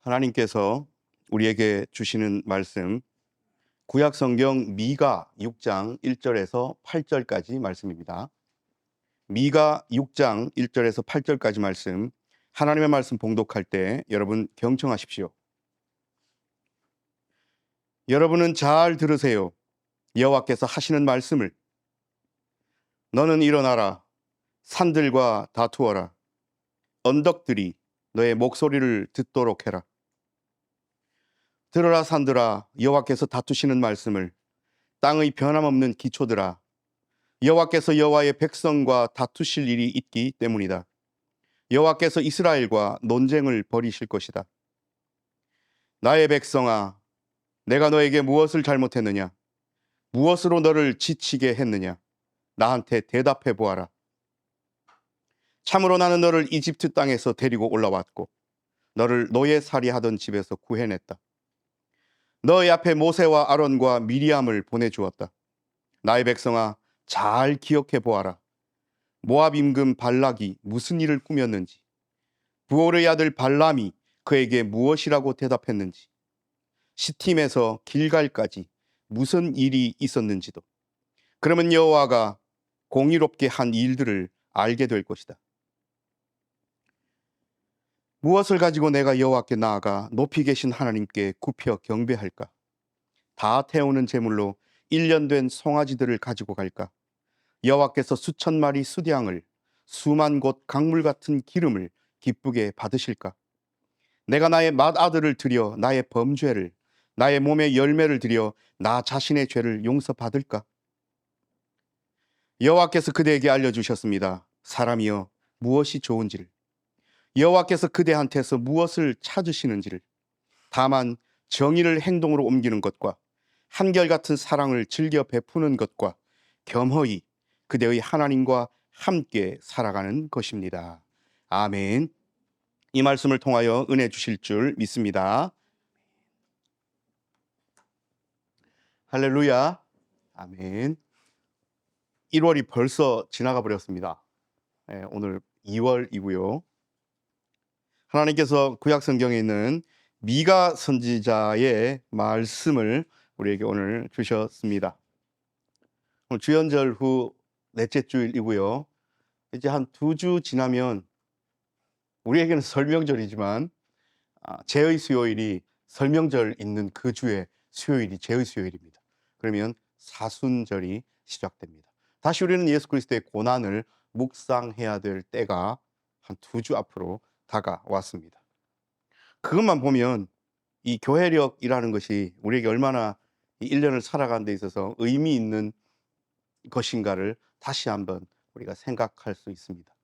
하나님께서 우리에게 주시는 말씀, 구약 성경 미가 6장 1절에서 8절까지 말씀입니다. 미가 6장 1절에서 8절까지 말씀, 하나님의 말씀 봉독할 때 여러분 경청하십시오. 여러분은 잘 들으세요. 여호와께서 하시는 말씀을. 너는 일어나라. 산들과 다투어라. 언덕들이 너의 목소리를 듣도록 해라. 들으라 산들아, 여호와께서 다투시는 말씀을. 땅의 변함없는 기초들아, 여호와께서 여호와의 백성과 다투실 일이 있기 때문이다. 여호와께서 이스라엘과 논쟁을 벌이실 것이다. 나의 백성아, 내가 너에게 무엇을 잘못했느냐? 무엇으로 너를 지치게 했느냐? 나한테 대답해 보아라. 참으로 나는 너를 이집트 땅에서 데리고 올라왔고 너를 노예살이 하던 집에서 구해냈다. 너의 앞에 모세와 아론과 미리암을 보내주었다. 나의 백성아, 잘 기억해 보아라. 모압 임금 발락이 무슨 일을 꾸몄는지, 부올의 아들 발람이 그에게 무엇이라고 대답했는지, 시팀에서 길갈까지 무슨 일이 있었는지도. 그러면 여호와가 공의롭게 한 일들을 알게 될 것이다. 무엇을 가지고 내가 여호와께 나아가 높이 계신 하나님께 굽혀 경배할까? 다 태우는 제물로 1년 된 송아지들을 가지고 갈까? 여호와께서 수천 마리 수량을, 수만 곳 강물 같은 기름을 기쁘게 받으실까? 내가 나의 맏아들을 드려 나의 범죄를, 나의 몸의 열매를 드려 나 자신의 죄를 용서받을까? 여호와께서 그대에게 알려주셨습니다. 사람이여, 무엇이 좋은지를. 여호와께서 그대한테서 무엇을 찾으시는지를. 다만 정의를 행동으로 옮기는 것과 한결같은 사랑을 즐겨 베푸는 것과 겸허히 그대의 하나님과 함께 살아가는 것입니다. 아멘. 이 말씀을 통하여 은혜 주실 줄 믿습니다. 할렐루야. 아멘. 1월이 벌써 지나가 버렸습니다. 오늘 2월이고요. 하나님께서 구약 성경에 있는 미가 선지자의 말씀을 우리에게 오늘 주셨습니다. 오늘 주연절 후 넷째 주일이고요. 이제 한 2주 지나면 우리에게는 설명절이지만 제의 수요일이 설명절 있는 그 주에 수요일이 제의 수요일입니다. 그러면 사순절이 시작됩니다. 다시 우리는 예수 그리스도의 고난을 묵상해야 될 때가 한 2주 앞으로 다가왔습니다. 그것만 보면 이 교회력이라는 것이 우리에게 얼마나 이 1년을 살아가는 데 있어서 의미 있는 것인가를 다시 한번 우리가 생각할 수 있습니다.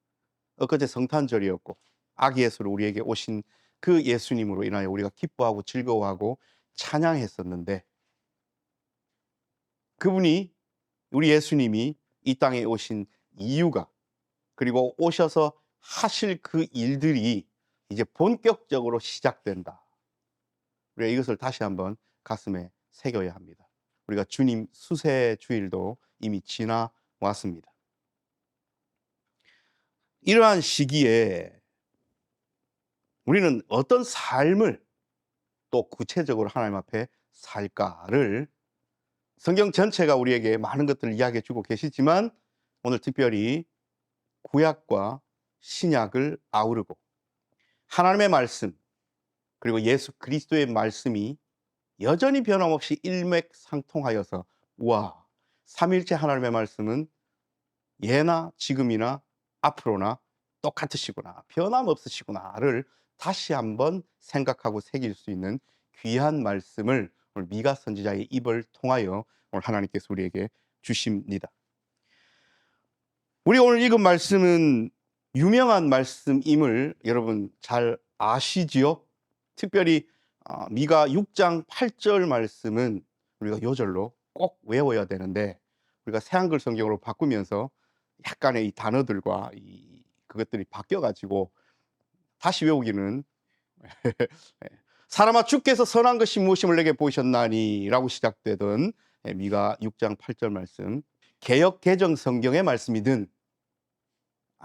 엊그제 성탄절이었고 아기 예수로 우리에게 오신 그 예수님으로 인하여 우리가 기뻐하고 즐거워하고 찬양했었는데, 그분이, 우리 예수님이 이 땅에 오신 이유가, 그리고 오셔서 하실 그 일들이 이제 본격적으로 시작된다. 우리가 이것을 다시 한번 가슴에 새겨야 합니다. 우리가 주님 수세 주일도 이미 지나왔습니다. 이러한 시기에 우리는 어떤 삶을 또 구체적으로 하나님 앞에 살까를, 성경 전체가 우리에게 많은 것들을 이야기해 주고 계시지만 오늘 특별히 구약과 신약을 아우르고 하나님의 말씀, 그리고 예수 그리스도의 말씀이 여전히 변함없이 일맥상통하여서, 와, 삼일째 하나님의 말씀은 예나 지금이나 앞으로나 똑같으시구나, 변함없으시구나를 다시 한번 생각하고 새길 수 있는 귀한 말씀을 오늘 미가 선지자의 입을 통하여 오늘 하나님께서 우리에게 주십니다. 우리 오늘 읽은 말씀은 유명한 말씀임을 여러분 잘 아시지요? 특별히 미가 6장 8절 말씀은 우리가 요절로 꼭 외워야 되는데, 우리가 새한글 성경으로 바꾸면서 약간의 이 단어들과 그것들이 바뀌어가지고 다시 외우기는 사람아, 주께서 선한 것이 무엇임을 내게 보이셨나니 라고 시작되던 미가 6장 8절 말씀, 개역 개정 성경의 말씀이든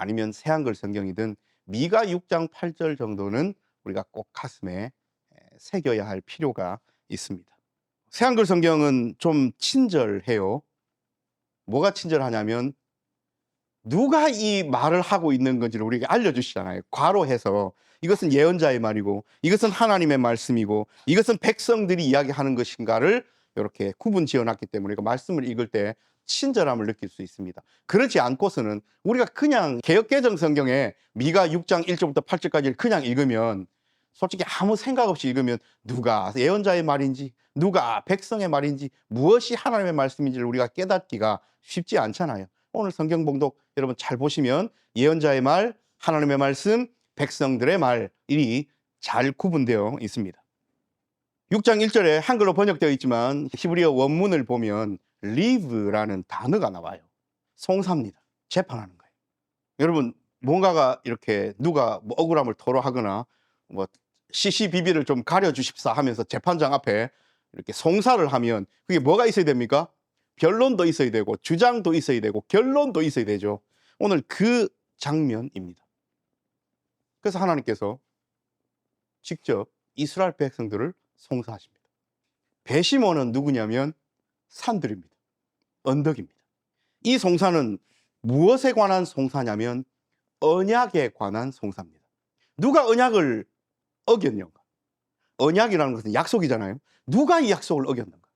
아니면 새한글 성경이든 미가 6장 8절 정도는 우리가 꼭 가슴에 새겨야 할 필요가 있습니다. 새한글 성경은 좀 친절해요. 뭐가 친절하냐면 누가 이 말을 하고 있는 건지를 우리에게 알려주시잖아요. 괄호해서 이것은 예언자의 말이고 이것은 하나님의 말씀이고 이것은 백성들이 이야기하는 것인가를 이렇게 구분 지어놨기 때문에 그 말씀을 읽을 때 친절함을 느낄 수 있습니다. 그렇지 않고서는 우리가 그냥 개역개정 성경에 미가 6장 1절부터 8절까지를 그냥 읽으면 솔직히 아무 생각 없이 읽으면 누가 예언자의 말인지 누가 백성의 말인지 무엇이 하나님의 말씀인지를 우리가 깨닫기가 쉽지 않잖아요. 오늘 성경 봉독 여러분 잘 보시면 예언자의 말, 하나님의 말씀, 백성들의 말이 잘 구분되어 있습니다. 6장 1절에 한글로 번역되어 있지만 히브리어 원문을 보면 live라는 단어가 나와요. 송사입니다. 재판하는 거예요. 여러분 뭔가가 이렇게 누가 뭐 억울함을 토로하거나 뭐 시시비비를 좀 가려주십사 하면서 재판장 앞에 이렇게 송사를 하면 그게 뭐가 있어야 됩니까? 변론도 있어야 되고 주장도 있어야 되고 결론도 있어야 되죠. 오늘 그 장면입니다. 그래서 하나님께서 직접 이스라엘 백성들을 송사하십니다. 배심원은 누구냐면 산들입니다. 언덕입니다. 이 송사는 무엇에 관한 송사냐면 언약에 관한 송사입니다. 누가 언약을 어겼는가? 언약이라는 것은 약속이잖아요. 누가 이 약속을 어겼는가?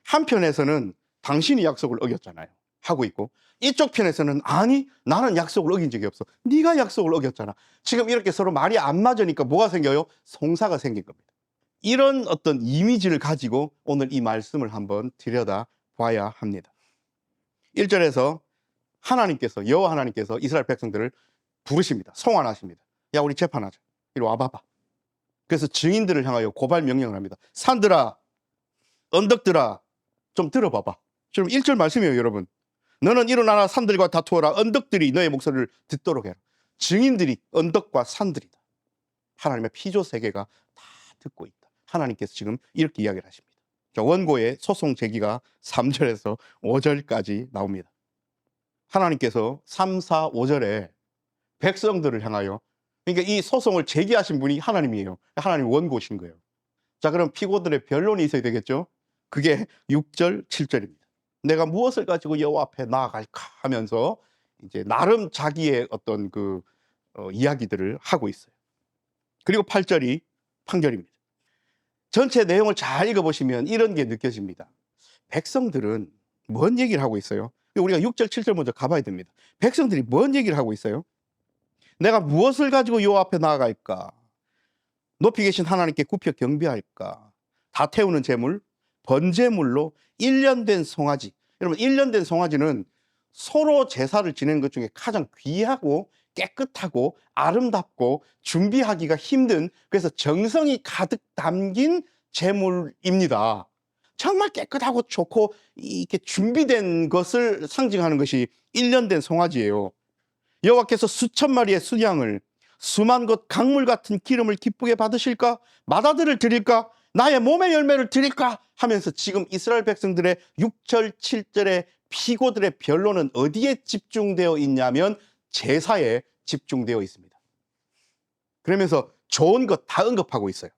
한편에서는 당신이 약속을 어겼잖아요. 하고 있고 이쪽 편에서는 아니 나는 약속을 어긴 적이 없어. 네가 약속을 어겼잖아. 지금 이렇게 서로 말이 안 맞으니까 뭐가 생겨요? 송사가 생긴 겁니다. 이런 어떤 이미지를 가지고 오늘 이 말씀을 한번 들여다 봐야 합니다. 1절에서 하나님께서 여호와 하나님께서 이스라엘 백성들을 부르십니다. 송환하십니다. 야 우리 재판하자. 이리 와봐봐. 그래서 증인들을 향하여 고발 명령을 합니다. 산들아 언덕들아 좀 들어봐봐. 지금 1절 말씀이에요 여러분. 너는 일어나라 산들과 다투어라. 언덕들이 너의 목소리를 듣도록 해라. 증인들이 언덕과 산들이다. 하나님의 피조 세계가 다 듣고 있다. 하나님께서 지금 이렇게 이야기를 하십니다. 원고의 소송 제기가 3절에서 5절까지 나옵니다. 하나님께서 3, 4, 5절에 백성들을 향하여 그러니까 이 소송을 제기하신 분이 하나님이에요. 하나님 원고신 거예요. 자 그럼 피고들의 변론이 있어야 되겠죠. 그게 6절, 7절입니다. 내가 무엇을 가지고 여호와 앞에 나아갈까 하면서 이제 나름 자기의 어떤 그 이야기들을 하고 있어요. 그리고 8절이 판결입니다. 전체 내용을 잘 읽어보시면 이런 게 느껴집니다. 백성들은 뭔 얘기를 하고 있어요? 우리가 6절, 7절 먼저 가봐야 됩니다. 백성들이 뭔 얘기를 하고 있어요? 내가 무엇을 가지고 여호와 앞에 나아갈까? 높이 계신 하나님께 굽혀 경배할까? 다 태우는 제물, 번제물로 1년 된 송아지. 여러분 1년 된 송아지는 서로 제사를 지내는 것 중에 가장 귀하고 깨끗하고 아름답고 준비하기가 힘든 그래서 정성이 가득 담긴 제물입니다. 정말 깨끗하고 좋고 이렇게 준비된 것을 상징하는 것이 1년 된 송아지예요. 여호와께서 수천 마리의 수양을 수만 것 강물 같은 기름을 기쁘게 받으실까? 맏아들을 드릴까? 나의 몸의 열매를 드릴까? 하면서 지금 이스라엘 백성들의 6절, 7절의 피고들의 변론은 어디에 집중되어 있냐면 제사에 집중되어 있습니다. 그러면서 좋은 것 다 언급하고 있어요.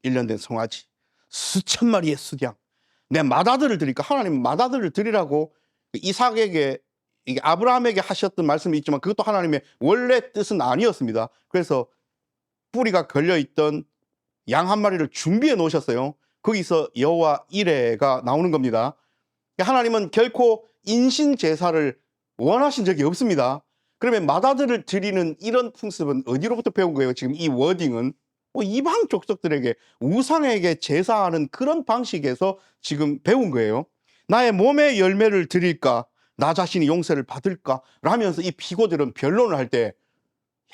1년 된 송아지, 수천 마리의 수양, 내 맏아들을 드릴까? 하나님은 맏아들을 드리라고 이삭에게 이게 아브라함에게 하셨던 말씀이 있지만 그것도 하나님의 원래 뜻은 아니었습니다. 그래서 뿌리가 걸려있던 양 한 마리를 준비해 놓으셨어요. 거기서 여호와 이레가 나오는 겁니다. 하나님은 결코 인신 제사를 원하신 적이 없습니다. 그러면 맏아들을 드리는 이런 풍습은 어디로부터 배운 거예요? 지금 이 워딩은 이방 족속들에게 우상에게 제사하는 그런 방식에서 지금 배운 거예요. 나의 몸의 열매를 드릴까? 나 자신이 용서를 받을까? 라면서 이 피고들은 변론을 할 때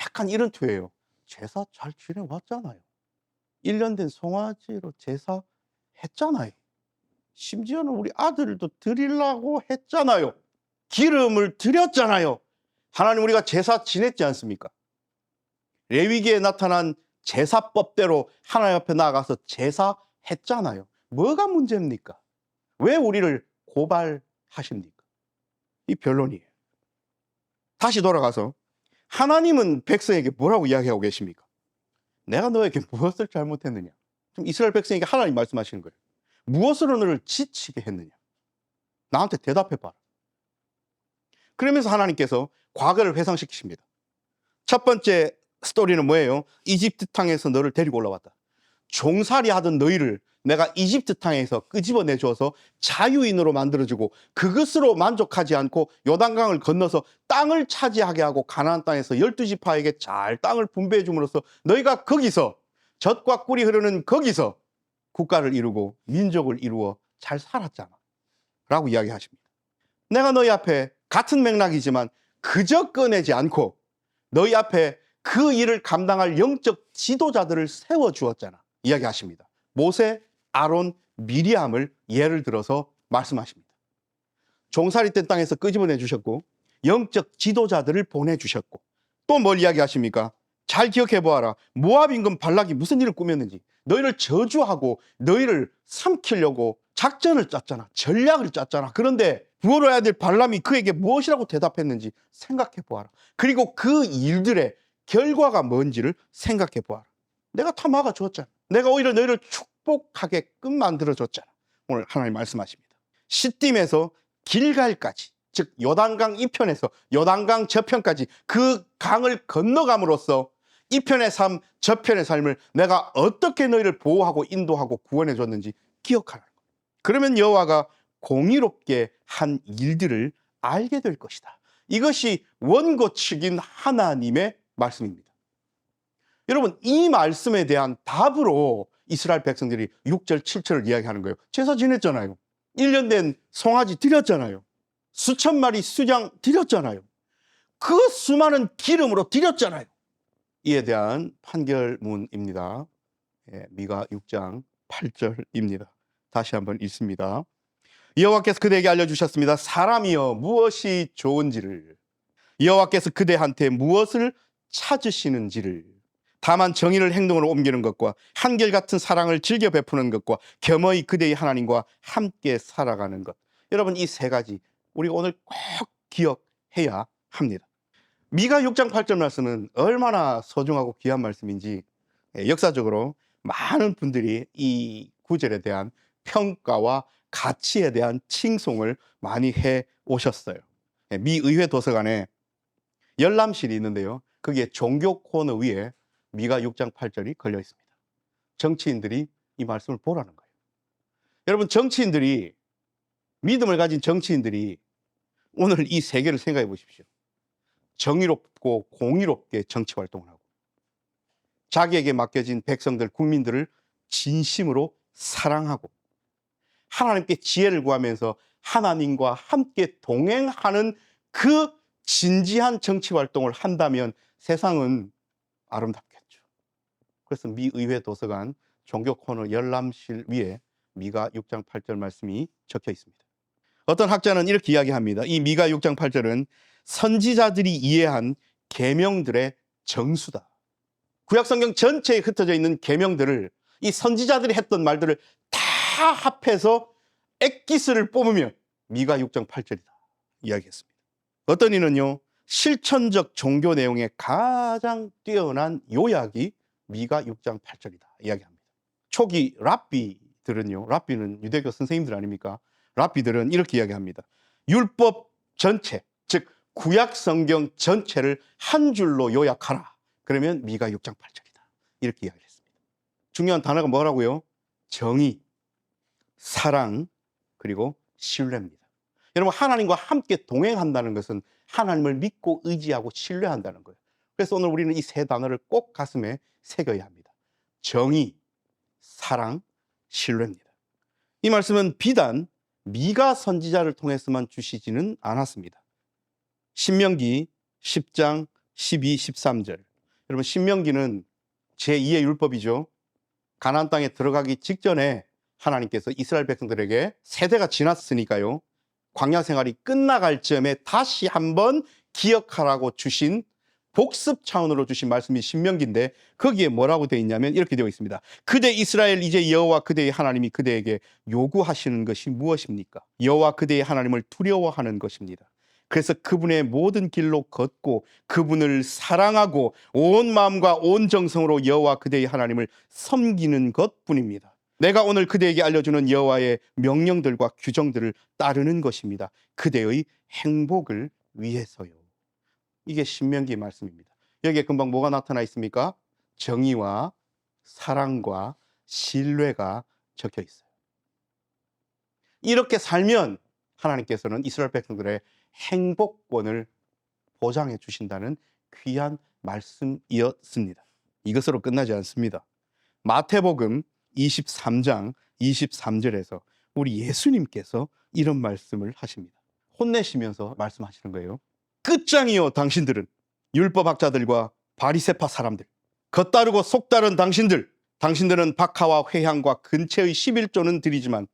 약간 이런 투예요. 제사 잘 지내왔잖아요. 1년 된 송아지로 제사 했잖아요. 심지어는 우리 아들도 드리려고 했잖아요. 기름을 드렸잖아요. 하나님 우리가 제사 지냈지 않습니까? 레위기에 나타난 제사법대로 하나님 앞에 나아가서 제사했잖아요. 뭐가 문제입니까? 왜 우리를 고발하십니까? 이 변론이에요. 다시 돌아가서 하나님은 백성에게 뭐라고 이야기하고 계십니까? 내가 너에게 무엇을 잘못했느냐? 좀 이스라엘 백성에게 하나님 말씀하시는 거예요. 무엇으로 너를 지치게 했느냐? 나한테 대답해 봐라. 그러면서 하나님께서 과거를 회상시키십니다. 첫 번째 스토리는 뭐예요? 이집트 땅에서 너를 데리고 올라왔다. 종살이 하던 너희를 내가 이집트 땅에서 끄집어내 줘서 자유인으로 만들어주고 그것으로 만족하지 않고 요단강을 건너서 땅을 차지하게 하고 가나안 땅에서 12지파에게 잘 땅을 분배해 줌으로써 너희가 거기서 젖과 꿀이 흐르는 거기서 국가를 이루고 민족을 이루어 잘 살았잖아 라고 이야기하십니다. 내가 너희 앞에 같은 맥락이지만 그저 꺼내지 않고 너희 앞에 그 일을 감당할 영적 지도자들을 세워주었잖아 이야기하십니다. 모세, 아론, 미리암을 예를 들어서 말씀하십니다. 종살이 된 땅에서 끄집어내 주셨고 영적 지도자들을 보내주셨고 또 뭘 이야기하십니까? 잘 기억해 보아라. 모압 임금 발락이 무슨 일을 꾸몄는지 너희를 저주하고 너희를 삼키려고 작전을 짰잖아. 전략을 짰잖아. 그런데 부활해야 될 발람이 그에게 무엇이라고 대답했는지 생각해 보아라. 그리고 그 일들의 결과가 뭔지를 생각해 보아라. 내가 다 막아줬잖아. 내가 오히려 너희를 축복하게끔 만들어줬잖아. 오늘 하나님 말씀하십니다. 시딤에서 길갈까지, 즉 요단강 이편에서 요단강 저편까지 그 강을 건너감으로써 이편의 삶, 저편의 삶을 내가 어떻게 너희를 보호하고 인도하고 구원해 줬는지 기억하라는 거예요. 그러면 여호와가 공의롭게 한 일들을 알게 될 것이다. 이것이 원고 측인 하나님의 말씀입니다. 여러분, 이 말씀에 대한 답으로 이스라엘 백성들이 6절, 7절을 이야기하는 거예요. 제사 지냈잖아요. 1년 된 송아지 드렸잖아요. 수천 마리 수장 드렸잖아요. 그 수많은 기름으로 드렸잖아요. 이에 대한 판결문입니다. 미가 6장 8절입니다. 다시 한번 읽습니다. 여호와께서 그대에게 알려주셨습니다. 사람이여 무엇이 좋은지를, 여호와께서 그대한테 무엇을 찾으시는지를, 다만 정의를 행동으로 옮기는 것과 한결같은 사랑을 즐겨 베푸는 것과 겸허히 그대의 하나님과 함께 살아가는 것. 여러분, 이 세 가지 우리가 오늘 꼭 기억해야 합니다. 미가 6장 8절 말씀은 얼마나 소중하고 귀한 말씀인지 역사적으로 많은 분들이 이 구절에 대한 평가와 가치에 대한 칭송을 많이 해 오셨어요. 미 의회 도서관에 열람실이 있는데요. 거기에 종교 코너 위에 미가 6장 8절이 걸려 있습니다. 정치인들이 이 말씀을 보라는 거예요. 여러분, 정치인들이, 믿음을 가진 정치인들이 오늘 이 세 개를 생각해 보십시오. 정의롭고 공의롭게 정치 활동을 하고 자기에게 맡겨진 백성들, 국민들을 진심으로 사랑하고 하나님께 지혜를 구하면서 하나님과 함께 동행하는 그 진지한 정치 활동을 한다면 세상은 아름답겠죠. 그래서 미 의회 도서관 종교 코너 열람실 위에 미가 6장 8절 말씀이 적혀 있습니다. 어떤 학자는 이렇게 이야기합니다. 이 미가 6장 8절은 선지자들이 이해한 계명들의 정수다. 구약성경 전체에 흩어져 있는 계명들을, 이 선지자들이 했던 말들을 다 합해서 엑기스를 뽑으면 미가 6장 8절이다 이야기했습니다. 어떤 이는요, 실천적 종교 내용의 가장 뛰어난 요약이 미가 6장 8절이다 이야기합니다. 초기 랍비들은요, 랍비는 유대교 선생님들 아닙니까? 랍비들은 이렇게 이야기합니다. 율법 전체, 즉 구약 성경 전체를 한 줄로 요약하라. 그러면 미가 6장 8절이다. 이렇게 이야기했습니다. 중요한 단어가 뭐라고요? 정의, 사랑, 그리고 신뢰입니다. 여러분, 하나님과 함께 동행한다는 것은 하나님을 믿고 의지하고 신뢰한다는 거예요. 그래서 오늘 우리는 이 세 단어를 꼭 가슴에 새겨야 합니다. 정의, 사랑, 신뢰입니다. 이 말씀은 비단 미가 선지자를 통해서만 주시지는 않았습니다. 신명기 10장 12, 13절. 여러분, 신명기는 제2의 율법이죠. 가나안 땅에 들어가기 직전에 하나님께서 이스라엘 백성들에게 세대가 지났으니까요, 광야 생활이 끝나갈 즈음에 다시 한번 기억하라고 주신, 복습 차원으로 주신 말씀이 신명기인데 거기에 뭐라고 되어 있냐면 이렇게 되어 있습니다. 그대 이스라엘, 이제 여호와 그대의 하나님이 그대에게 요구하시는 것이 무엇입니까? 여호와 그대의 하나님을 두려워하는 것입니다. 그래서 그분의 모든 길로 걷고 그분을 사랑하고 온 마음과 온 정성으로 여호와 그대의 하나님을 섬기는 것뿐입니다. 내가 오늘 그대에게 알려주는 여호와의 명령들과 규정들을 따르는 것입니다. 그대의 행복을 위해서요. 이게 신명기 말씀입니다. 여기에 금방 뭐가 나타나 있습니까? 정의와 사랑과 신뢰가 적혀 있어요. 이렇게 살면 하나님께서는 이스라엘 백성들의 행복권을 보장해 주신다는 귀한 말씀이었습니다. 이것으로 끝나지 않습니다. 마태복음 23장 23절에서 우리 예수님께서 이런 말씀을 하십니다. 혼내시면서 말씀하시는 거예요. 끝장이요 당신들은, 율법학자들과 바리새파 사람들, 겉다르고 속다른 당신들은 박하와 회향과 근처의 11조는 드리지만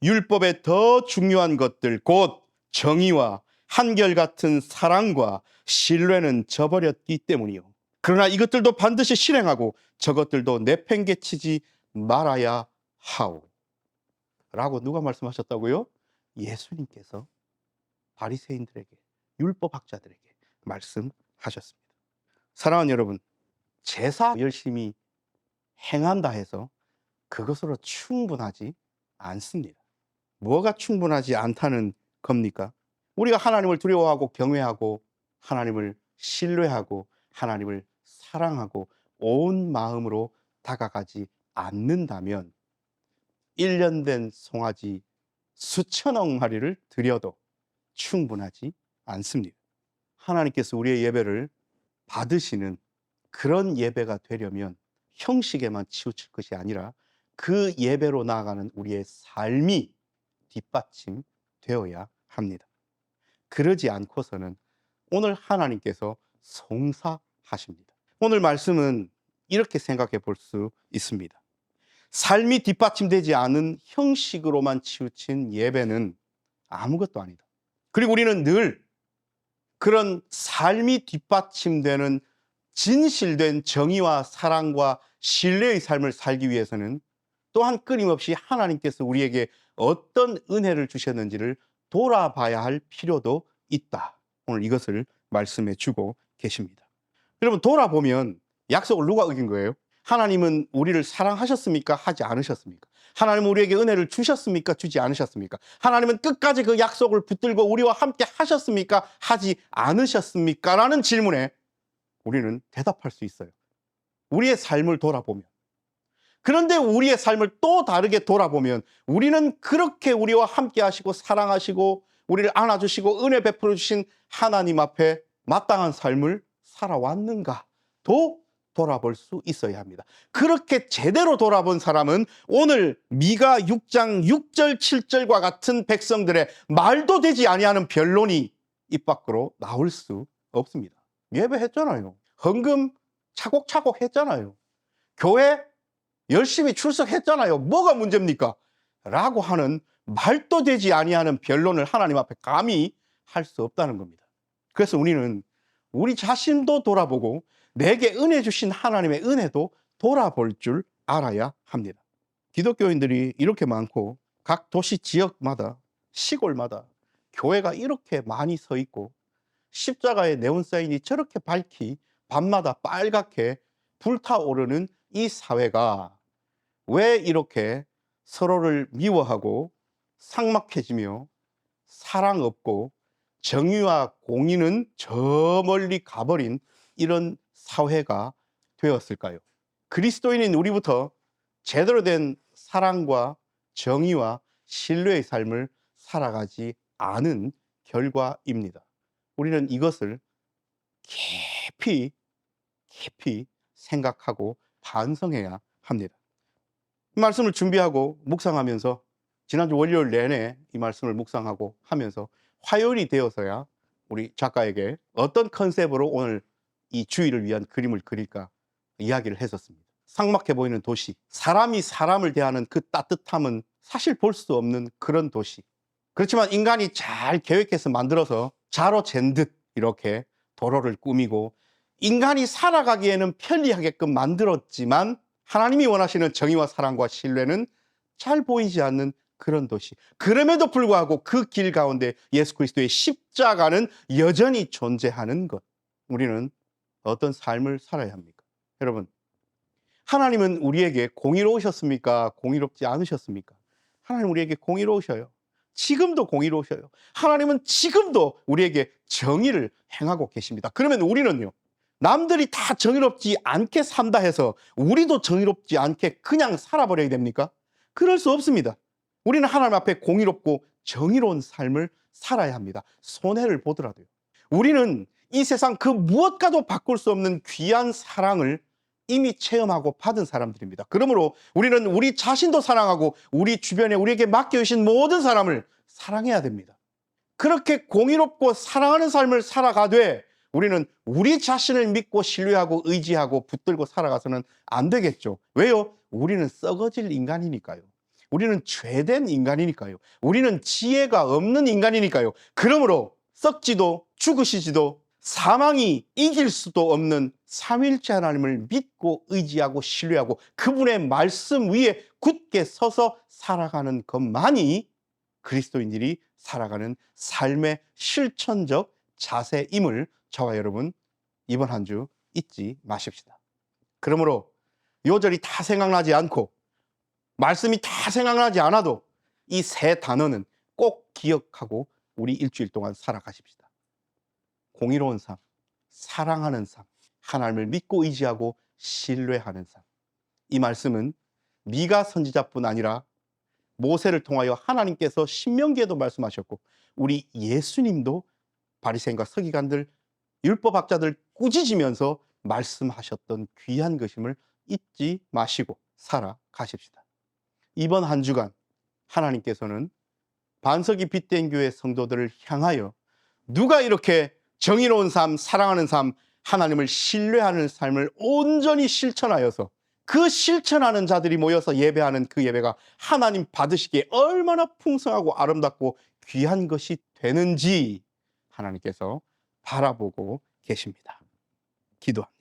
율법의 더 중요한 것들 곧 정의와 한결같은 사랑과 신뢰는 저버렸기 때문이요. 그러나 이것들도 반드시 실행하고 저것들도 내팽개치지 말아야 하오. 라고 누가 말씀하셨다고요? 예수님께서 바리새인들에게, 율법학자들에게 말씀하셨습니다. 사랑하는 여러분, 제사 열심히 행한다 해서 그것으로 충분하지 않습니다. 뭐가 충분하지 않다는 겁니까? 우리가 하나님을 두려워하고 경외하고 하나님을 신뢰하고 하나님을 사랑하고 온 마음으로 다가가지 않는다면 1년 된 송아지 수천억 마리를 드려도 충분하지 않습니다. 하나님께서 우리의 예배를 받으시는 그런 예배가 되려면 형식에만 치우칠 것이 아니라 그 예배로 나아가는 우리의 삶이 뒷받침되어야 합니다. 그러지 않고서는 오늘 하나님께서 송사하십니다. 오늘 말씀은 이렇게 생각해 볼 수 있습니다. 삶이 뒷받침되지 않은 형식으로만 치우친 예배는 아무것도 아니다. 그리고 우리는 늘 그런 삶이 뒷받침되는 진실된 정의와 사랑과 신뢰의 삶을 살기 위해서는 또한 끊임없이 하나님께서 우리에게 어떤 은혜를 주셨는지를 돌아봐야 할 필요도 있다. 오늘 이것을 말씀해 주고 계십니다. 여러분, 돌아보면 약속을 누가 어긴 거예요? 하나님은 우리를 사랑하셨습니까? 하지 않으셨습니까? 하나님은 우리에게 은혜를 주셨습니까? 주지 않으셨습니까? 하나님은 끝까지 그 약속을 붙들고 우리와 함께 하셨습니까? 하지 않으셨습니까? 라는 질문에 우리는 대답할 수 있어요. 우리의 삶을 돌아보면. 그런데 우리의 삶을 또 다르게 돌아보면 우리는 그렇게 우리와 함께 하시고 사랑하시고 우리를 안아주시고 은혜 베풀어 주신 하나님 앞에 마땅한 삶을 살아왔는가도 돌아볼 수 있어야 합니다. 그렇게 제대로 돌아본 사람은 오늘 미가 6장 6절 7절과 같은 백성들의 말도 되지 아니하는 변론이 입 밖으로 나올 수 없습니다. 예배했잖아요. 헌금 차곡차곡 했잖아요. 교회 열심히 출석했잖아요. 뭐가 문제입니까? 라고 하는 말도 되지 아니하는 변론을 하나님 앞에 감히 할 수 없다는 겁니다. 그래서 우리는 우리 자신도 돌아보고 내게 은혜 주신 하나님의 은혜도 돌아볼 줄 알아야 합니다. 기독교인들이 이렇게 많고 각 도시 지역마다 시골마다 교회가 이렇게 많이 서 있고 십자가의 네온사인이 저렇게 밝히 밤마다 빨갛게 불타오르는 이 사회가 왜 이렇게 서로를 미워하고 삭막해지며 사랑 없고 정의와 공의는 저 멀리 가버린 이런 사회가 되었을까요? 그리스도인인 우리부터 제대로 된 사랑과 정의와 신뢰의 삶을 살아가지 않은 결과입니다. 우리는 이것을 깊이 생각하고 반성해야 합니다. 이 말씀을 준비하고 묵상하면서 지난주 월요일 내내 이 말씀을 묵상하고 하면서 화요일이 되어서야 우리 작가에게 어떤 컨셉으로 오늘 이 주일을 위한 그림을 그릴까 이야기를 했었습니다. 삭막해 보이는 도시, 사람이 사람을 대하는 그 따뜻함은 사실 볼 수 없는 그런 도시. 그렇지만 인간이 잘 계획해서 만들어서 자로 잰 듯 이렇게 도로를 꾸미고 인간이 살아가기에는 편리하게끔 만들었지만 하나님이 원하시는 정의와 사랑과 신뢰는 잘 보이지 않는 그런 도시. 그럼에도 불구하고 그 길 가운데 예수 그리스도의 십자가는 여전히 존재하는 것. 우리는 어떤 삶을 살아야 합니까? 여러분, 하나님은 우리에게 공의로우셨습니까? 공의롭지 않으셨습니까? 하나님 우리에게 공의로우셔요. 지금도 공의로우셔요. 하나님은 지금도 우리에게 정의를 행하고 계십니다. 그러면 우리는요, 남들이 다 정의롭지 않게 산다 해서 우리도 정의롭지 않게 그냥 살아버려야 됩니까? 그럴 수 없습니다. 우리는 하나님 앞에 공의롭고 정의로운 삶을 살아야 합니다. 손해를 보더라도요. 우리는 이 세상 그 무엇과도 바꿀 수 없는 귀한 사랑을 이미 체험하고 받은 사람들입니다. 그러므로 우리는 우리 자신도 사랑하고 우리 주변에 우리에게 맡겨주신 모든 사람을 사랑해야 됩니다. 그렇게 공의롭고 사랑하는 삶을 살아가되 우리는 우리 자신을 믿고 신뢰하고 의지하고 붙들고 살아가서는 안 되겠죠. 왜요? 우리는 썩어질 인간이니까요. 우리는 죄된 인간이니까요. 우리는 지혜가 없는 인간이니까요. 그러므로 썩지도 죽으시지도 사망이 이길 수도 없는 삼위일체 하나님을 믿고 의지하고 신뢰하고 그분의 말씀 위에 굳게 서서 살아가는 것만이 그리스도인들이 살아가는 삶의 실천적 자세임을 저와 여러분 이번 한 주 잊지 마십시다. 그러므로 요절이 다 생각나지 않고 말씀이 다 생각나지 않아도 이 세 단어는 꼭 기억하고 우리 일주일 동안 살아가십시다. 공의로운 삶, 사랑하는 삶, 하나님을 믿고 의지하고 신뢰하는 삶. 이 말씀은 미가 선지자뿐 아니라 모세를 통하여 하나님께서 신명기에도 말씀하셨고 우리 예수님도 바리새인과 서기관들, 율법학자들 꾸짖으면서 말씀하셨던 귀한 것임을 잊지 마시고 살아가십시다. 이번 한 주간 하나님께서는 반석이 빛된 교회 성도들을 향하여 누가 이렇게 정의로운 삶, 사랑하는 삶, 하나님을 신뢰하는 삶을 온전히 실천하여서 그 실천하는 자들이 모여서 예배하는 그 예배가 하나님 받으시기에 얼마나 풍성하고 아름답고 귀한 것이 되는지 하나님께서 바라보고 계십니다. 기도합니다.